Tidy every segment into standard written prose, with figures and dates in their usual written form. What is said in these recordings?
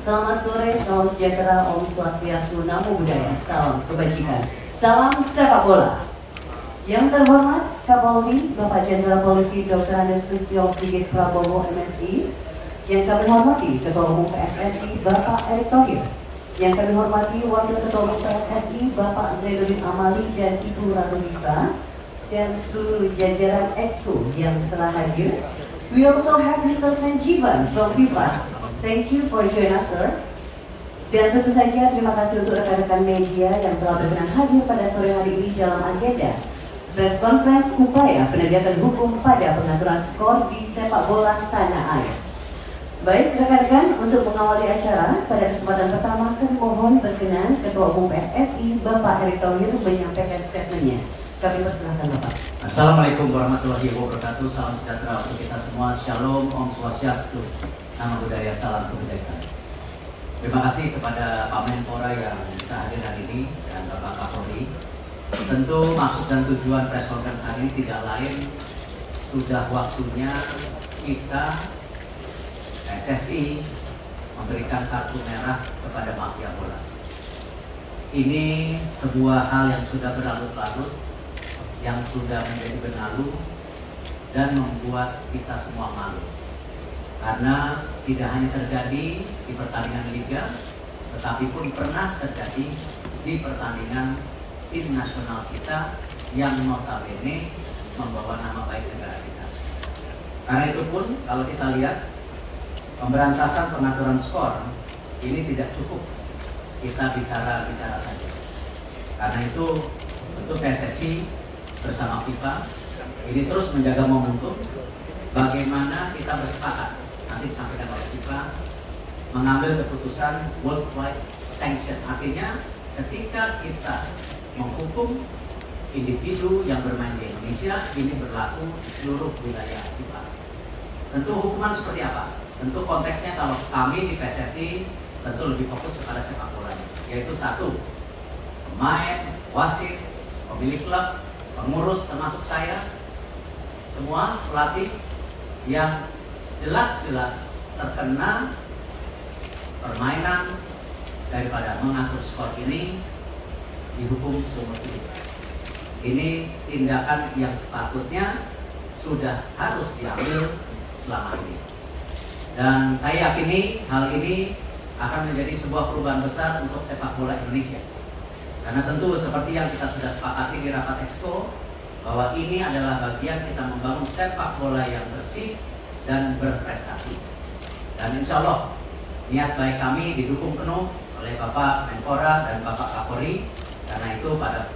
Selamat sore, salam sejahtera, Om Swastiastu, Namo Buddhaya, salam kebajikan, salam sepak bola. Yang terhormat Kapolri, Bapak Jenderal Polisi Dr. Andes Listio Sigit Prabowo MSI. Yang kami hormati Ketua Umum PSSI Bapak Erick Thohir. Yang kami hormati Wakil Ketua Umum PSSI Bapak Zainuddin Amali dan Ibu Ratu Nisa, dan seluruh jajaran Exco yang telah hadir. We also have Mr. Sanjivan from FIFA. Thank you for joining us, sir. Dan tentu saja terima kasih untuk rekan-rekan media yang telah berkenan hadir pada sore hari ini dalam agenda press conference upaya penegakan hukum pada pengaturan skor di sepak bola tanah air. Baik rekan-rekan, untuk mengawali acara pada kesempatan pertama kami mohon berkenan Ketua Umum PSSI Bapak Erick Thohir menyampaikan statementnya. Kami persilahkan Bapak. Assalamualaikum warahmatullahi wabarakatuh. Salam sejahtera untuk kita semua. Shalom, Om Swastiastu, Namo Buddhaya, salam kebajikan. Terima kasih kepada Pak Menpora yang bisa hadir hari ini dan Bapak Kapolri. Tentu maksud dan tujuan press conference hari ini tidak lain, sudah waktunya kita PSSI memberikan kartu merah kepada mafia bola. Ini sebuah hal yang sudah berlarut-larut, yang sudah menjadi benalu dan membuat kita semua malu. Karena tidak hanya terjadi di pertandingan liga, tetapi pun pernah terjadi di pertandingan tim nasional kita yang notabene membawa nama baik negara kita. Karena itu pun kalau kita lihat pemberantasan pengaturan skor ini tidak cukup kita bicara saja. Karena itu untuk PSSI bersama FIFA ini terus menjaga momentum bagaimana kita bersepakat nanti disampaikan oleh FIFA mengambil keputusan worldwide sanction. Artinya ketika kita menghukum individu yang bermain di Indonesia, ini berlaku di seluruh wilayah FIFA. Tentu hukuman seperti apa? Tentu konteksnya kalau kami di PSSI tentu lebih fokus kepada sepak bolanya, yaitu satu, pemain, wasit, pemilik klub, pengurus termasuk saya, semua pelatih yang jelas-jelas terkena permainan daripada mengatur skor ini dihukum seumur hidup. Ini tindakan yang sepatutnya sudah harus diambil selama ini. Dan saya yakini hal ini akan menjadi sebuah perubahan besar untuk sepak bola Indonesia. Karena tentu seperti yang kita sudah sepakati di rapat Exco, bahwa ini adalah bagian kita membangun sepak bola yang bersih dan berprestasi. Dan insya Allah niat baik kami didukung penuh oleh Bapak Menpora dan Bapak Kapolri. Karena itu pada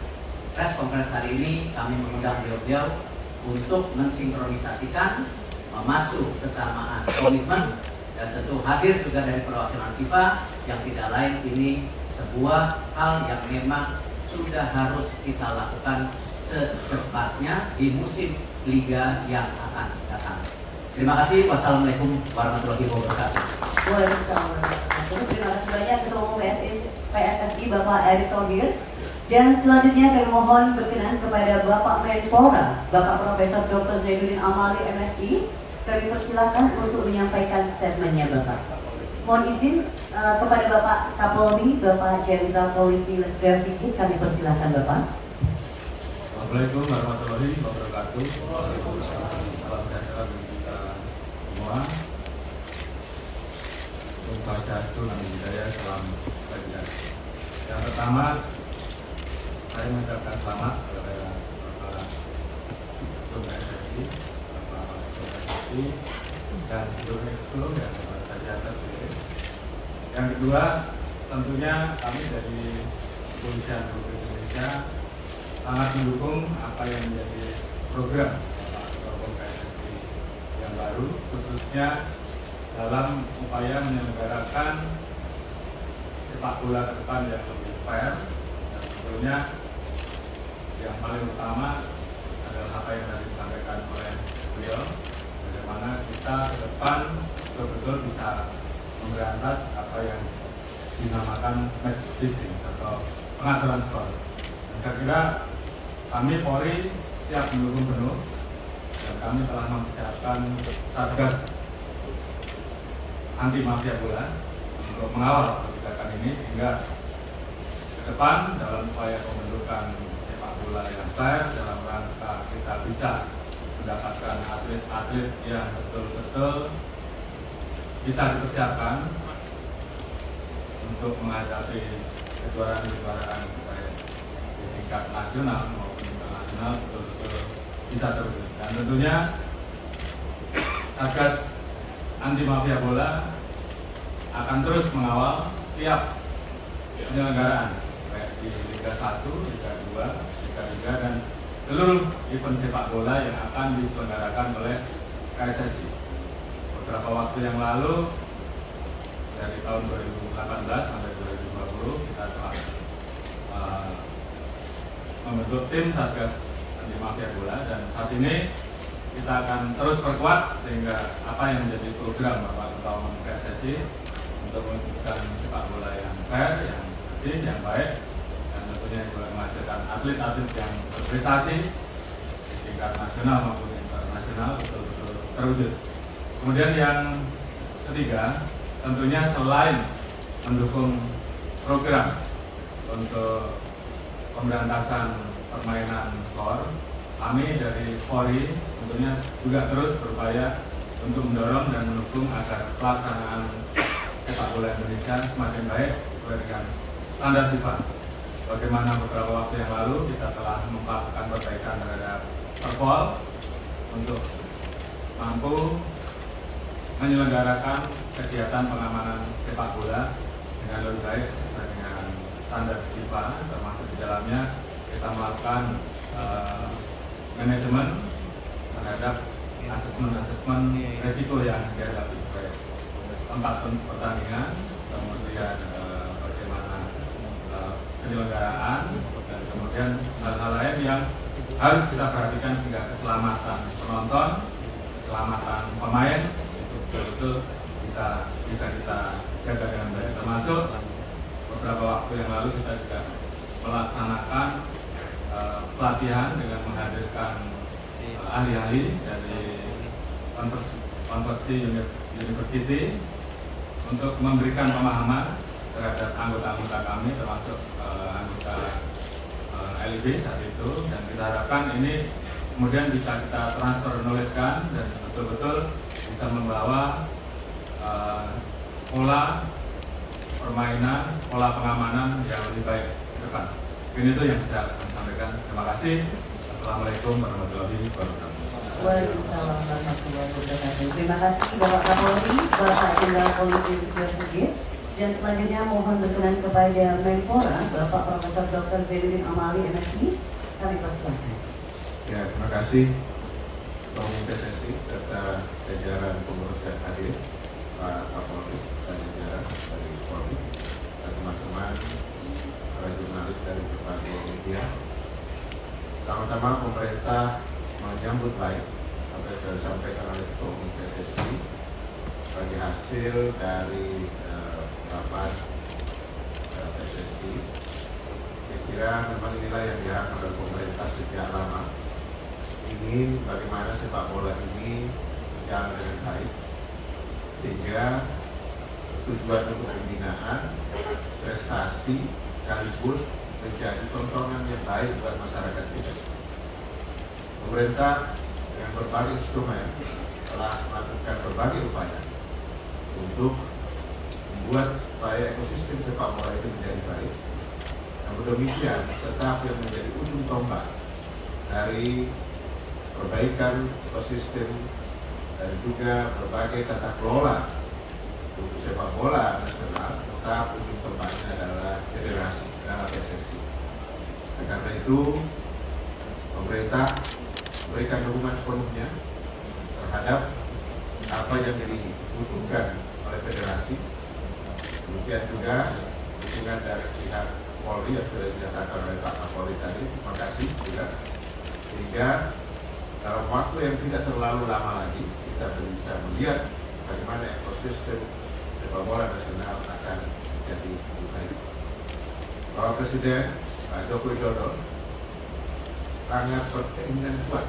press conference hari ini kami mengundang beliau-beliau untuk mensinkronisasikan, memacu kesamaan komitmen, dan tentu hadir juga dari perwakilan FIFA yang tidak lain ini sebuah hal yang memang sudah harus kita lakukan secepatnya di musim liga yang akan datang. Terima kasih. Wassalamualaikum warahmatullahi wabarakatuh. Waalaikumsalam warahmatullahi wabarakatuh. Terima kasih banyak Ketua Umum PSSI Bapak Erick Thohir. Dan selanjutnya kami mohon berkenan kepada Bapak Menpora, Bapak Profesor Dr. Zainuddin Amali MSI. Kami persilakan untuk menyampaikan statementnya Bapak. Mohon izin kepada Bapak Kapolri, Bapak Jenderal Polisi Listio Sigit, kami persilakan Bapak. Assalamualaikum warahmatullahi wabarakatuh. Waalaikumsalam. Salam sejahtera bagi kita semua. Om Swastiastu, Namo Buddhaya, salam kebajikan. Yang pertama, saya mengucapkan selamat kepada Bapak Ketua PSSI, Bapak PSSI, dan seluruh Exco yang saya terpilih. Yang kedua, tentunya kami dari Kepolisian Republik Indonesia sangat mendukung apa yang menjadi program Bapak Ketua Umum PSSI yang baru, khususnya dalam upaya menyelenggarakan sepak bola ke depan yang lebih fair. Dan tentunya yang paling utama adalah apa yang tadi disampaikan oleh beliau, bagaimana kita ke depan betul-betul bisa memberantas apa yang dinamakan match fixing atau pengaturan skor. Dan saya kira kami Polri siap mendukung penuh, dan kami telah mempersiapkan Satgas anti mafia bola untuk mengawal kebijakan ini sehingga ke depan dalam upaya pembentukan sepak bola yang fair dalam rangka kita bisa mendapatkan atlet-atlet yang betul-betul bisa dipersiapkan untuk menghadapi kejuaraan-kejuaraan baik di tingkat nasional maupun internasional betul-betul bisa terwujud. Dan tentunya Satgas Anti Mafia Bola akan terus mengawal tiap penyelenggaraan baik di Liga 1, Liga 2, Liga 3 dan seluruh event sepak bola yang akan diselenggarakan oleh KSSI. Beberapa waktu yang lalu dari tahun 2018 sampai 2020 kita telah membentuk tim Satgas Anti Mafia Bola dan saat ini kita akan terus perkuat sehingga apa yang menjadi program Bapak Ketua Umum PSSI untuk mewujudkan sepak bola yang fair, yang bersih, yang baik dan tentunya juga menghasilkan atlet-atlet yang berprestasi di tingkat nasional maupun internasional betul-betul terwujud. Kemudian yang ketiga, tentunya selain mendukung program untuk pemberantasan permainan skor, kami dari Polri tentunya juga terus berupaya untuk mendorong dan mendukung agar pelaksanaan sepak bola Indonesia semakin baik sesuai dengan standar FIFA. Bagaimana beberapa waktu yang lalu kita telah melakukan perbaikan terhadap Perpol untuk mampu menyelenggarakan kegiatan pengamanan sepak bola dengan lebih baik sesuai dengan standar FIFA, termasuk di dalamnya kita melakukan manajemen terhadap asesmen resiko yang dihadapi baik tempat pertandingan, kemudian bagaimana penyelenggaraan dan kemudian hal-hal lain yang harus kita perhatikan sehingga keselamatan penonton, keselamatan pemain itu betul-betul bisa kita jaga dengan baik. Termasuk beberapa waktu yang lalu kita juga melaksanakan pelatihan dengan menghadirkan ahli-ahli dari University untuk memberikan pemahaman terhadap anggota-anggota kami termasuk anggota LIB saat itu, dan kita harapkan ini kemudian bisa kita transfer knowledge-kan dan betul-betul bisa membawa pola permainan, pola pengamanan yang lebih baik ke depan. Ini itu yang bisa saya sampaikan. Terima kasih. Assalamualaikum warahmatullahi wabarakatuh. Waalaikumsalam warahmatullahi wabarakatuh. Terima kasih Bapak Kapolri, Bapak Jenderal Polisi Listio Sigit. Dan selanjutnya mohon berkenan kepada Menpora, Bapak Profesor Dr. Zainuddin Amali, MSI. Kami persilakan. Ya, terima kasih Ketua Umum PSSI serta jajaran pengurus yang hadir, Pak Kapolri dan jajaran dari Polri dan teman-teman para jurnalis dari berbagai media. Pertama-tama pemerintah menyambut baik apa yang sudah disampaikan oleh Ketua Umum PSSI sebagai hasil dari rapat PSSI. Saya kira memang inilah yang diharapkan oleh pemerintah sejak lama, ingin bagaimana sepak bola ini berjalan dengan baik sehingga tujuan untuk pembinaan, prestasi sekaligus menjadi tontonan yang baik buat masyarakat kita. Pemerintah dengan berbagai instrumen telah melakukan berbagai upaya untuk membuat supaya ekosistem sepak bola itu menjadi baik. Namun demikian, tetap yang menjadi ujung tombak dari perbaikan ekosistem dan juga berbagai tata kelola untuk sepak bola nasional, tetap ujung tombaknya adalah federasi, adalah PSSI. Karena itu, pemerintah memberikan dukungan sepenuhnya terhadap apa yang dibutuhkan oleh federasi. Demikian juga dukungan dari pihak Polri yang sudah dinyatakan oleh Pak Kapolri tadi. Terima kasih juga. Sehingga dalam waktu yang tidak terlalu lama lagi kita bisa melihat bagaimana ekosistem sepak bola nasional akan menjadi lebih baik. Bapak Presiden Pak Joko Widodo sangat berkeinginan kuat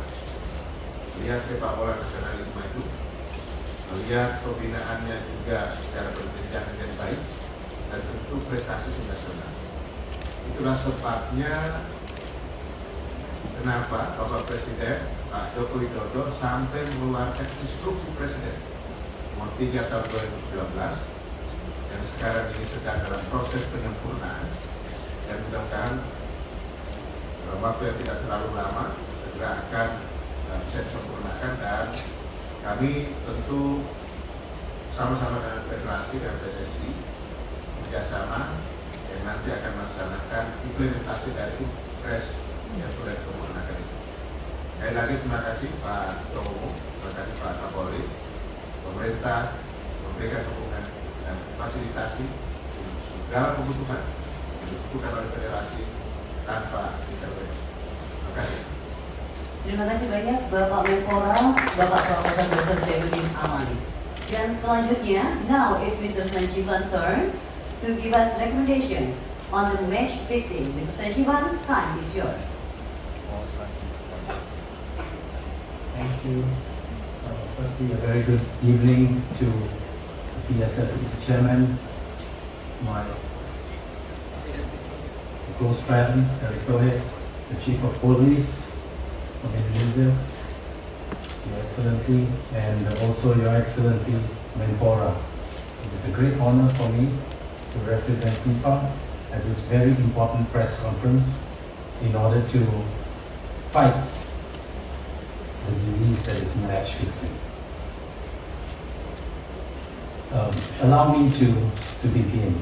melihat sepak bola nasional ini maju, melihat pembinaannya juga secara berjenjang menjadi baik, untuk prestasi tim nasional. Itulah sebabnya kenapa Bapak Presiden Pak Joko Widodo sampai mengeluarkan instruksi Presiden nomor 3 tahun 2019 yang sekarang ini sedang dalam proses penyempurnaan, dan mudah-mudahan dalam waktu yang tidak terlalu lama segera akan bisa disempurnakan, dan kami tentu sama-sama dengan Federasi dan PSSI kerjasama yang nanti akan melaksanakan implementasi dari Impres yang sudah disempurnakan itu. Sekali lagi terima kasih Pak Jokowi, terima kasih Pak Kapolri. Pemerintah memberikan dukungan dan fasilitasi segala kebutuhan yang dibutuhkan oleh Federasi tanpa intervensi. Terima kasih. Terima kasih banyak Bapak Menpora, Bapak Profesor Dr. Zainuddin Amali. Dan selanjutnya, now it's Mr. Sanjivan turn to give us recommendation on the match fixing. Mr. Sanjivan, time is yours. Thank you. Firstly, a very good evening to the PSSI chairman, my close friend, Eric Thohir, the Chief of Police of Indonesia, Your Excellency, and also Your Excellency Menpora. It is a great honor for me to represent FIFA at this very important press conference in order to fight the disease that is match fixing. Allow me to begin.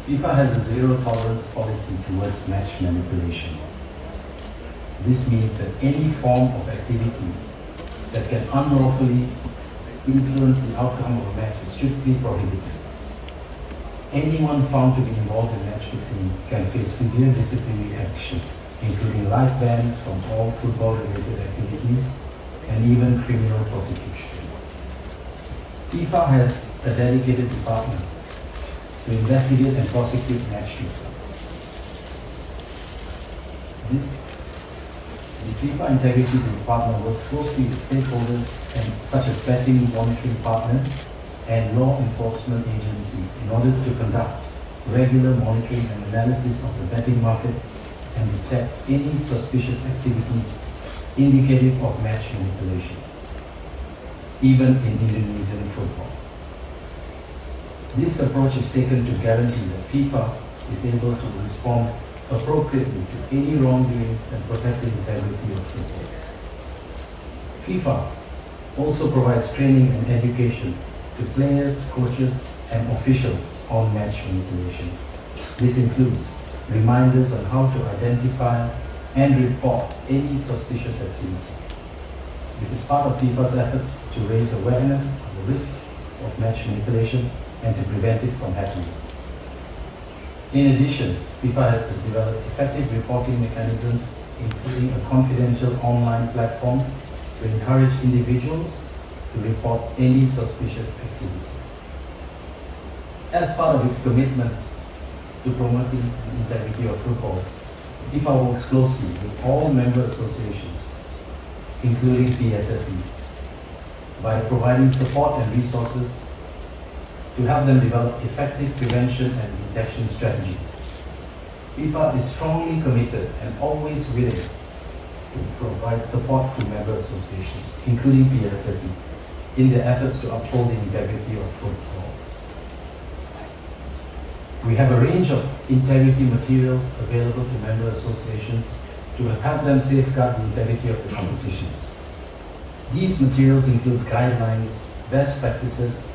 FIFA has a zero tolerance policy towards match manipulation. This means that any form of activity that can unlawfully influence the outcome of a match is strictly prohibited. Anyone found to be involved in match fixing can face severe disciplinary action, including life bans from all football-related activities and even criminal prosecution. FIFA has a dedicated department to investigate and prosecute match fixing. The FIFA Integrity Department works closely with stakeholders such as betting monitoring partners and law enforcement agencies in order to conduct regular monitoring and analysis of the betting markets and detect any suspicious activities indicative of match manipulation, even in Indonesian football. This approach is taken to guarantee that FIFA is able to respond appropriately to any wrongdoings and protect the integrity of football. FIFA also provides training and education to players, coaches, and officials on match manipulation. This includes reminders on how to identify and report any suspicious activity. This is part of FIFA's efforts to raise awareness of the risks of match manipulation and to prevent it from happening. In addition, FIFA has developed effective reporting mechanisms, including a confidential online platform to encourage individuals to report any suspicious activity. As part of its commitment to promoting the integrity of football, FIFA works closely with all member associations, including PSSI, by providing support and resources to help them develop effective prevention and detection strategies. FIFA is strongly committed and always willing to provide support to member associations, including PSSI, in their efforts to uphold the integrity of football. We have a range of integrity materials available to member associations to help them safeguard the integrity of the competitions. These materials include guidelines, best practices,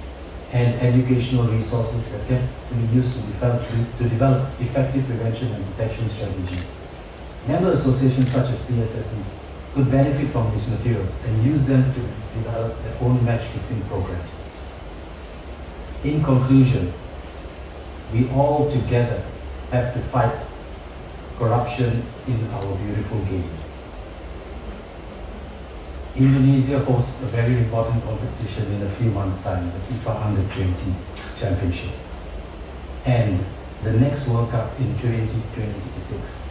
and educational resources that can be used to develop effective prevention and detection strategies. Member associations such as PSSI could benefit from these materials and use them to develop their own match-fixing programs. In conclusion, we all together have to fight corruption in our beautiful game. Indonesia hosts a very important competition in a few months' time, the FIFA Under-20 Championship. And the next World Cup in 2026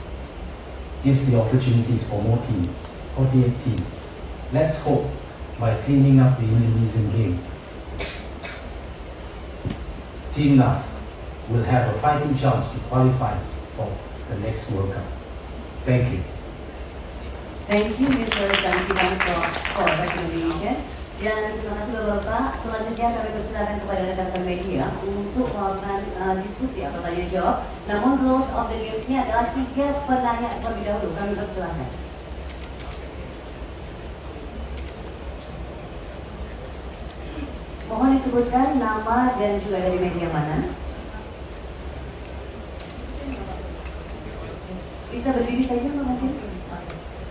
gives the opportunities for more teams, 48 teams. Let's hope by cleaning up the Indonesian game, Timnas will have a fighting chance to qualify for the next World Cup. Thank you. Thank you, Mr. Sanjivan for recommendation. Dan terima kasih Bapak-Bapak. Selanjutnya kami persilakan kepada rekan-rekan media untuk melakukan diskusi atau tanya jawab. Namun rules of the games-nya adalah 3 penanya terlebih dahulu. Kami persilakan. Mohon disebutkan nama dan juga dari media mana. Bisa berdiri saja mungkin.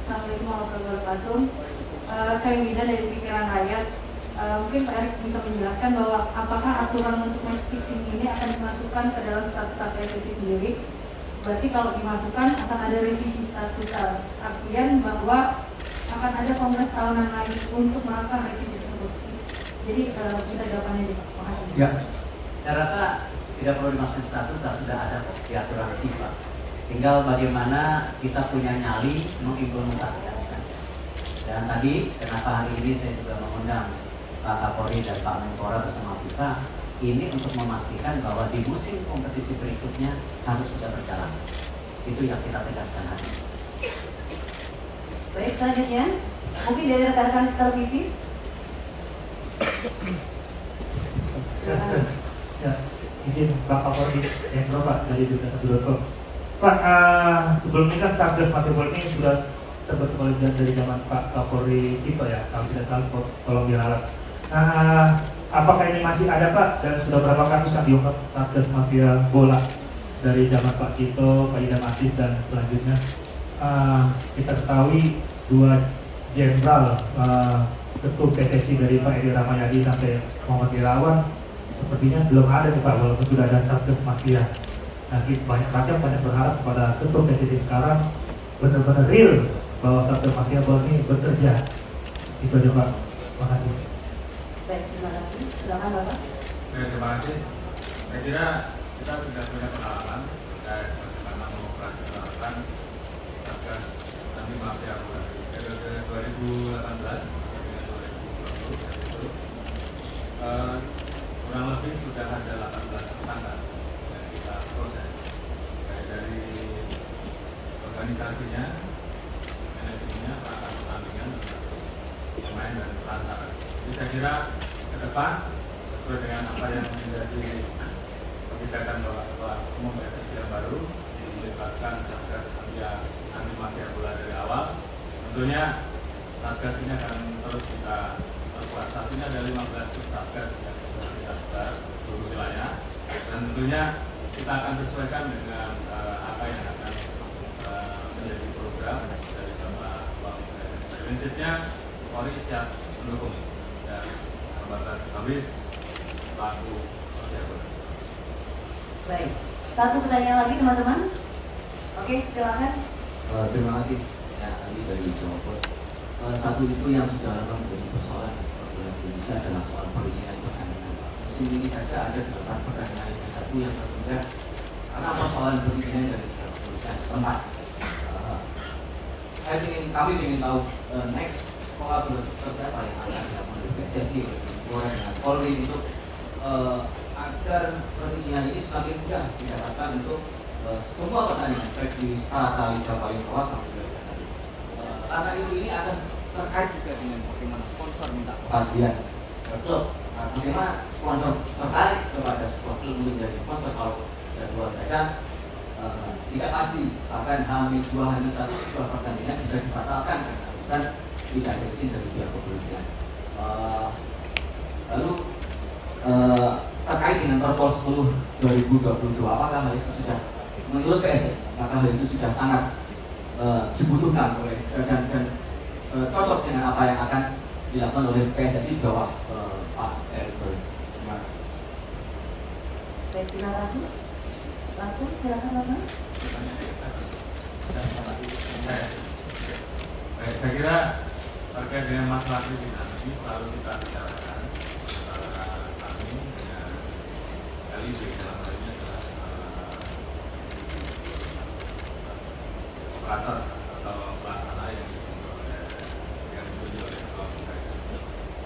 Assalamualaikum warahmatullahi wabarakatuh. Saya Wida dari Pikiran Rakyat. Mungkin Pak Erick bisa menjelaskan bahwa apakah aturan untuk match fixing ini akan dimasukkan ke dalam statuta PSSI sendiri? Berarti kalau dimasukkan akan ada revisi statuta, artian bahwa akan ada kongres tahunan lagi untuk melakukan revisi tersebut. Jadi kita jawabannya aja Pak. Makasih. Ya, saya rasa tidak perlu dimasukkan statuta, sudah ada kok di aturan FIFA. Tinggal bagaimana kita punya nyali mengimplementasikan saja. Dan tadi kenapa hari ini saya juga mengundang Pak Kapolri dan Pak Menpora bersama FIFA ini untuk memastikan bahwa di musim kompetisi berikutnya harus sudah berjalan. Itu yang kita tegaskan hari ini. Baik, selanjutnya mungkin dari rekan-rekan televisi. Ya, izin Pak Kapolri Hendro Pak dari Duta1.com. Pak, sebelum ini kan Satgas Mafia ini sudah terbentuk dari zaman Pak Kapolri Tito ya, kalau tidak salah tolong diralat. Apakah ini masih ada Pak, dan sudah berapa kasus yang diungkap Satgas Mafia Bola dari zaman Pak Tito, Pak Idam Aziz dan selanjutnya? Kita ketahui 2 jenderal ketua PSSI dari Pak Edi Rahmayadi sampai Muhammad Irawan sepertinya belum ada nih Pak, walaupun sudah ada Satgas Mafia. Nah, banyak berharap kepada ketua PSSI sekarang benar-benar real bahwa Satgas Mafia Bola ini bekerja. Itu aja Pak. Terima kasih. Baik, terima kasih. Silakan Bapak. Terima kasih. Saya kira kita sudah punya pengalaman terkait bagaimana mengoperasionalkan Satgas Anti Mafia Bola periode 2018 hingga 2020 dan itu kurang lebih sudah ada 18 tersangka yang kita proses, baik dari organisasinya, manajemennya, perangkat pertandingan, pemain dan pelantaran. Jadi saya kira ke depan sesuai dengan apa yang menjadi kebijakan Bapak Umum PSSI yang baru, melibatkan Satgas Anti Mafia Bola dari awal. Tentunya Satgas ini akan terus kita perkuat. Saat ini ada 15 Satgas yang sudah kita sebar seluruh wilayah, dan tentunya kita akan sesuaikan dengan apa yang akan menjadi program dari Bapak PSSI. Prinsipnya Polri siap mendukung dan terbatas habis pelaku mafia bola. Baik, satu pertanyaan lagi teman-teman. Oke, silakan. Terima kasih. Ya, tadi dari Jawa Pos. Satu isu yang sudah lama menjadi persoalan di sepak bola Indonesia adalah soal perizinan pertandingan. Musim ini saja ada 8 pertandingan Liga 1 yang tertunda karena persoalan perizinan dari pihak kepolisian setempat. Kami ingin tahu next kolaborasi seperti apa yang akan dilakukan oleh PSSI, oleh Menpora dengan Polri untuk agar perizinan ini semakin mudah didapatkan untuk semua pertandingan baik di strata liga paling bawah sampai Liga 1. Karena isu ini akan terkait juga dengan bagaimana sponsor minta kepastian klub. Bagaimana sponsor tertarik kepada sebuah klub untuk menjadi sponsor kalau jadwal saja tidak pasti, bahkan H-2 H-1 sebuah pertandingan bisa dibatalkan karena alasan tidak ada izin dari pihak kepolisian. Lalu terkait dengan Perpol 10 2022, apakah hal itu sudah menurut PSSI, apakah hal itu sudah sangat dibutuhkan oleh dan cocok dengan apa yang akan dilakukan oleh PSSI bawah Pak Erick Thohir? Terima kasih. Baik, terima kasih. Langsung silakan Bapak. Baik, saya kira terkait dengan masalah perizinan ini selalu kita bicarakan antara kami dengan LIB dalam hal ini adalah operator atau pelaksana yang ditunjuk oleh Ketua Umum.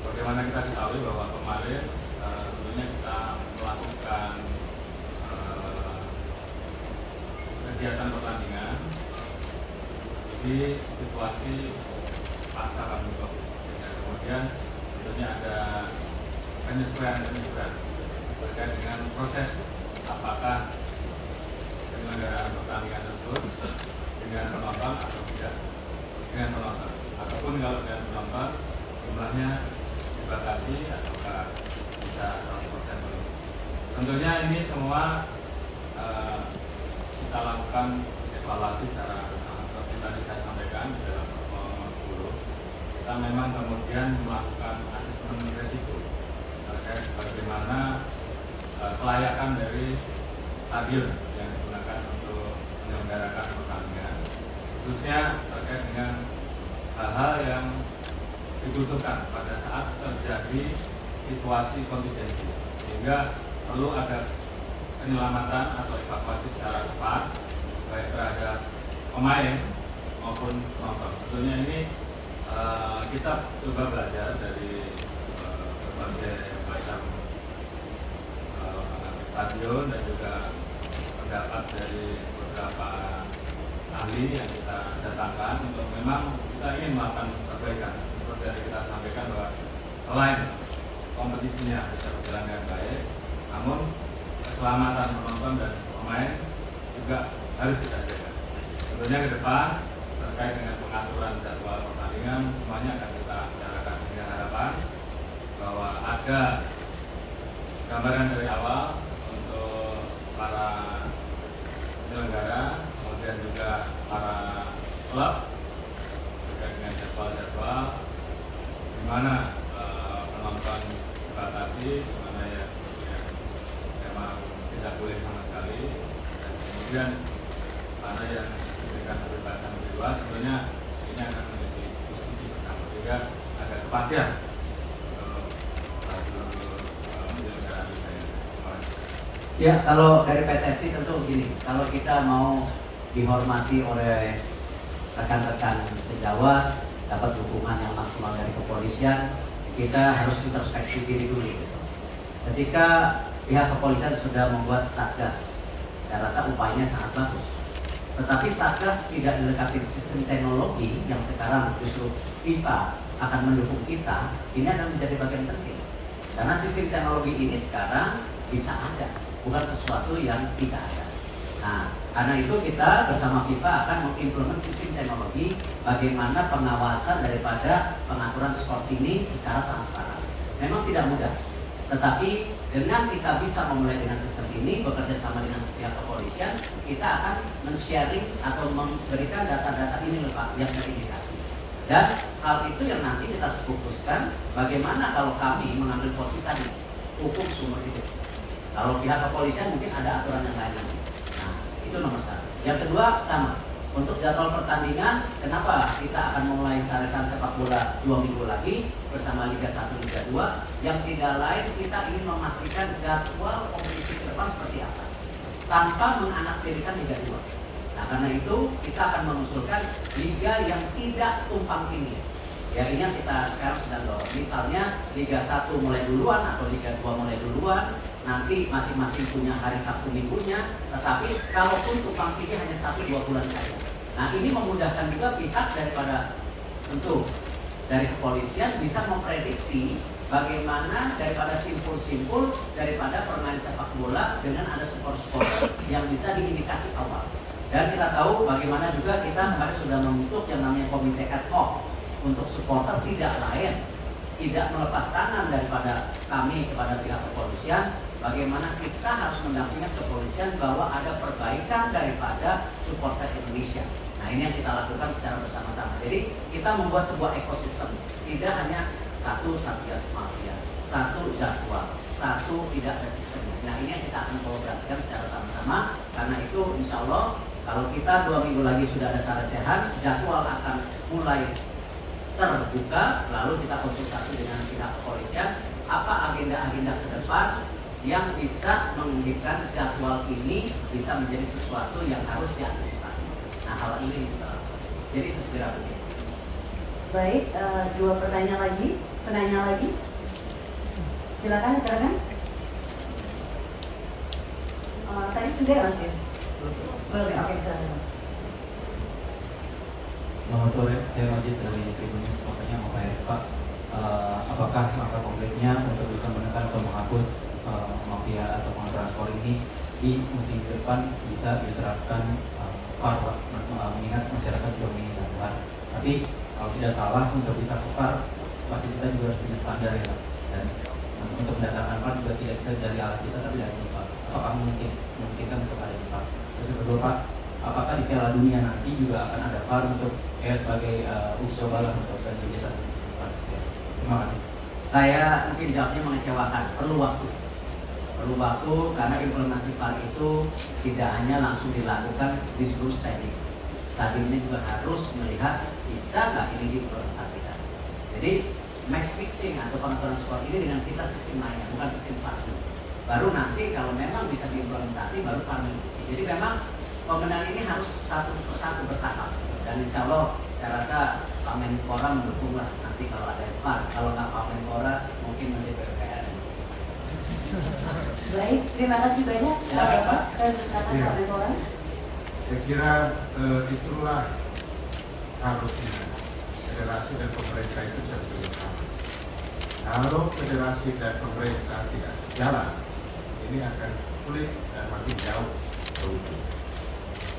Bagaimana kita ketahui bahwa kemarin tentunya kita melakukan kegiatan pertandingan di situasi pasca pandemi COVID. Dan kemudian tentunya ada penyesuaian terkait dengan proses apakah penyelenggaraan pertandingan tersebut dengan penonton atau tidak dengan penonton, ataupun kalau dengan penonton jumlahnya dibatasi ataukah bisa 100% penuh. Tentunya ini semua kita lakukan evaluasi secara seperti tadi saya sampaikan di dalam pertemuan 10. Kita memang kemudian melakukan asesmen risiko terkait bagaimana kelayakan dari stadion yang digunakan untuk menyelenggarakan pertandingan, khususnya terkait dengan hal-hal yang dibutuhkan pada saat terjadi situasi kontingensi, sehingga perlu ada penyelamatan atau evakuasi secara cepat baik terhadap pemain maupun penonton. Tentunya ini kita coba belajar dari berbagai macam stadion dan juga pendapat dari beberapa ahli yang kita datangkan untuk memang kita ingin melakukan perbaikan. Seperti yang kita sampaikan bahwa selain kompetisinya bisa berjalan dengan baik, namun keselamatan penonton dan pemain juga harus kita jaga. Tentunya ke depan terkait dengan pengaturan jadwal pertandingan semuanya akan kita bicarakan dengan harapan bahwa ada gambaran dari awal untuk para penyelenggara, kemudian juga para klub terkait dengan jadwal-jadwal di mana penonton dibatasi, di mana yang memang tidak boleh sama sekali, dan kemudian mana yang diberikan kebebasan lebih luas. Tentunya ini akan menjadi diskusi bersama sehingga ada kepastian penyelenggaraan liga ini. Ya, kalau dari PSSI tentu begini, kalau kita mau dihormati oleh rekan-rekan sejawat, dapat dukungan yang maksimal dari kepolisian, kita harus introspeksi diri dulu. Ketika pihak kepolisian sudah membuat satgas, saya rasa upayanya sangat bagus. Tetapi satgas tidak dilengkapi sistem teknologi yang sekarang justru FIFA akan mendukung kita, ini akan menjadi bagian penting. Karena sistem teknologi ini sekarang bisa ada, bukan sesuatu yang tidak ada. Nah, karena itu kita bersama FIFA akan mengimplement sistem teknologi bagaimana pengawasan daripada pengaturan sport ini secara transparan. Memang tidak mudah, tetapi dengan kita bisa memulai dengan sistem ini, bekerja sama dengan pihak kepolisian, kita akan men-sharing atau memberikan data-data ini lengkap yang terindikasi. Dan hal itu yang nanti kita fokuskan bagaimana kalau kami mengambil posisi tadi, hukum sumber hidup. Kalau pihak kepolisian mungkin ada aturan yang lain nanti. Nah, itu nomor satu. Yang kedua sama, untuk jadwal pertandingan, kenapa kita akan memulai sarasan sepak bola 2 minggu lagi bersama Liga 1, Liga 2. Yang tidak lain, kita ingin memastikan jadwal kompetisi ke depan seperti apa tanpa menganaktirikan Liga 2. Nah, karena itu kita akan mengusulkan liga yang tidak tumpang tindih. Ya, ini yang kita sekarang sedang dorong. Misalnya Liga 1 mulai duluan atau Liga 2 mulai duluan, nanti masing-masing punya hari Sabtu minggunya, tetapi kalaupun tumpang tindih hanya 1-2 bulan saja. Nah, ini memudahkan juga pihak daripada tentu dari kepolisian bisa memprediksi bagaimana daripada simpul-simpul daripada permainan sepak bola dengan ada supporter yang bisa diindikasi awal. Dan kita tahu bagaimana juga kita kemarin sudah membentuk yang namanya komite ad hoc untuk supporter, tidak lain, tidak melepas tangan daripada kami kepada pihak kepolisian, bagaimana kita harus mendampingi kepolisian bahwa ada perbaikan daripada supporter Indonesia. Nah, ini yang kita lakukan secara bersama-sama. Jadi kita membuat sebuah ekosistem, tidak hanya satu satgas mafia, satu jadwal, satu tidak ada sistemnya. Nah, ini yang kita akan kolaborasikan secara sama-sama. Karena itu insya Allah kalau kita 2 minggu lagi sudah ada sarasehan, jadwal akan mulai terbuka, lalu kita konsultasi dengan pihak kepolisian apa agenda-agenda ke depan yang bisa menginginkan jadwal ini bisa menjadi sesuatu yang harus diantisipasi. Nah, hal ini kita lakukan. Jadi sesegera mungkin. Baik, 2 pertanyaan lagi, penanya lagi. Silakan rekan-rekan. Tadi sudah Mas ya. Boleh, oke, silakan. Selamat sore, saya Majid dari Tribun News. Makanya mau saya Pak, apakah langkah konkretnya untuk bisa menekan atau menghapus mafia atau transport ini di musim depan bisa diterapkan VAR, Pak? Mengingat masyarakat juga menginginkan VAR. Tapi kalau tidak salah untuk bisa ke VAR, pasti kita juga harus punya standar ya Pak. Dan untuk mendatangkan VAR juga tidak bisa dari alat kita tapi dari VAR. Apakah memungkinkan untuk ada di VAR? Terus yang kedua Pak, apakah di Piala Dunia nanti juga akan ada VAR untuk sebagai uji coba lah untuk Indonesia? Terima kasih. Saya mungkin jawabnya mengecewakan, perlu waktu karena implementasi VAR itu tidak hanya langsung dilakukan di seluruh stadium. Stadiumnya juga harus melihat bisa nggak ini diimplementasikan. Jadi match fixing atau penentuan skor ini dengan kita sistem lainnya, bukan sistem VAR. Baru nanti kalau memang bisa diimplementasi baru VAR mengikuti. Jadi memang pembenahan ini harus satu persatu bertahap. Dan insya Allah saya rasa Pak Menpora mendukung lah nanti kalau ada VAR. Kalau nggak Pak Menpora mungkin nanti PUPR. Baik, terima kasih banyak. Silakan, Pak. Silakan Pak Menpora. Saya kira itulah harusnya federasi dan pemerintah itu bersama. Kalau federasi dan pemerintah tidak sejalan, ini akan sulit dan makin jauh berujung.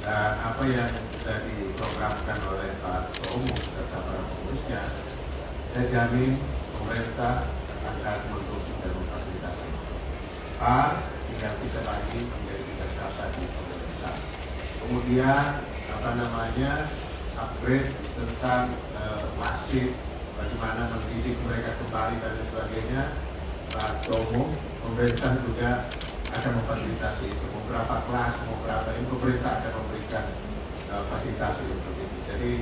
Dan apa yang sudah diprogramkan oleh Pak Ketua Umum serta para pengurusnya, saya jamin pemerintah akan mendukung dan memfasilitasi. Tinggal kita lagi menjadi kita serta di pemerintah. Kemudian upgrade tentang wasit, bagaimana mendidik mereka kembali dan sebagainya. Pak Ketua Umum, pemerintah juga akan memfasilitasi itu. Beberapa kelas, beberapa ini pemerintah akan memberikan fasilitasi untuk itu. Jadi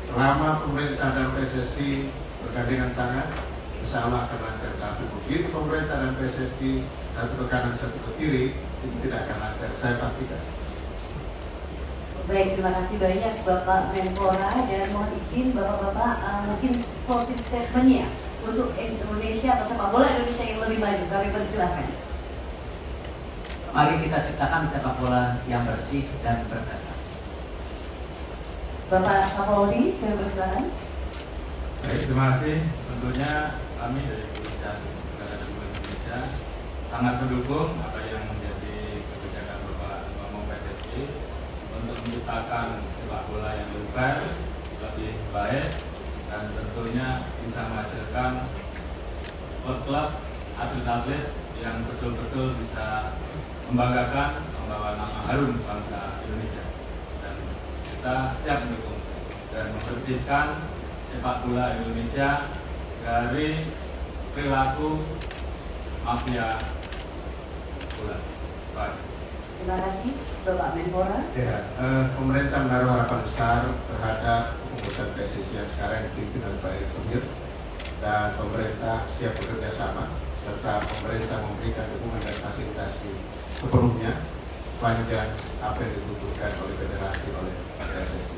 selama pemerintah dan PSSI bergandengan tangan, insya Allah akan lancar. Tapi begitu pemerintah dan PSSI satu ke kanan satu ke kiri, itu tidak akan lancar. Saya pastikan. Baik, terima kasih banyak Bapak Menpora dan mohon izin Bapak-Bapak mungkin closing statement-nya untuk Indonesia atau sepak bola Indonesia yang lebih maju. Kami persilahkan. Mari kita ciptakan sepak bola yang bersih dan berprestasi. Bapak Kapolri, kami persilahkan. Baik, terima kasih. Tentunya kami dari Kepolisian Negara Republik Indonesia sangat mendukung apa yang menjadi kebijakan Bapak Ketua Umum PSSI untuk menciptakan sepak bola yang lebih fair, lebih baik, dan tentunya bisa menghasilkan klub-klub atlet-atlet yang betul-betul bisa membanggakan, membawa nama harum bangsa Indonesia. Dan kita siap mendukung dan membersihkan sepak bola Indonesia dari perilaku mafia bola. Baik. Terima kasih Bapak Menpora. Ya, pemerintah menaruh harapan besar terhadap keputusan PSSI yang sekarang dipimpin oleh Pak Erick Thohir, dan pemerintah siap bekerja sama serta pemerintah memberikan dukungan dan fasilitasi sepenuhnya sepanjang apa yang dibutuhkan oleh federasi oleh PSSI.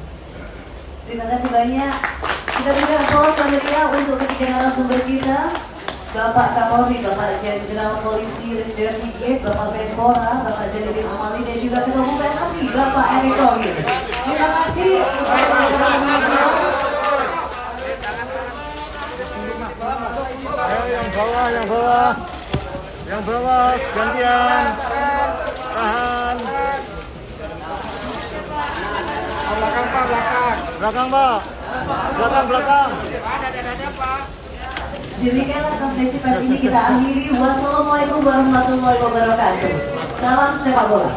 Terima kasih banyak. Kita berikan aplaus yang meriah untuk ketiga narasumber kita. Bapak Kapolri, Bapak Jenderal Polisi Listio Sigit, Bapak Menpora, Bapak Zainuddin Amali, dan juga Ketua Umum PSSI, Bapak Erick Thohir. Terima kasih. Yang bawah, gantian, tahan. Belakang. Demikianlah konferensi pers ini kita akhiri. Wassalamualaikum warahmatullahi wabarakatuh. Salam sepak bola.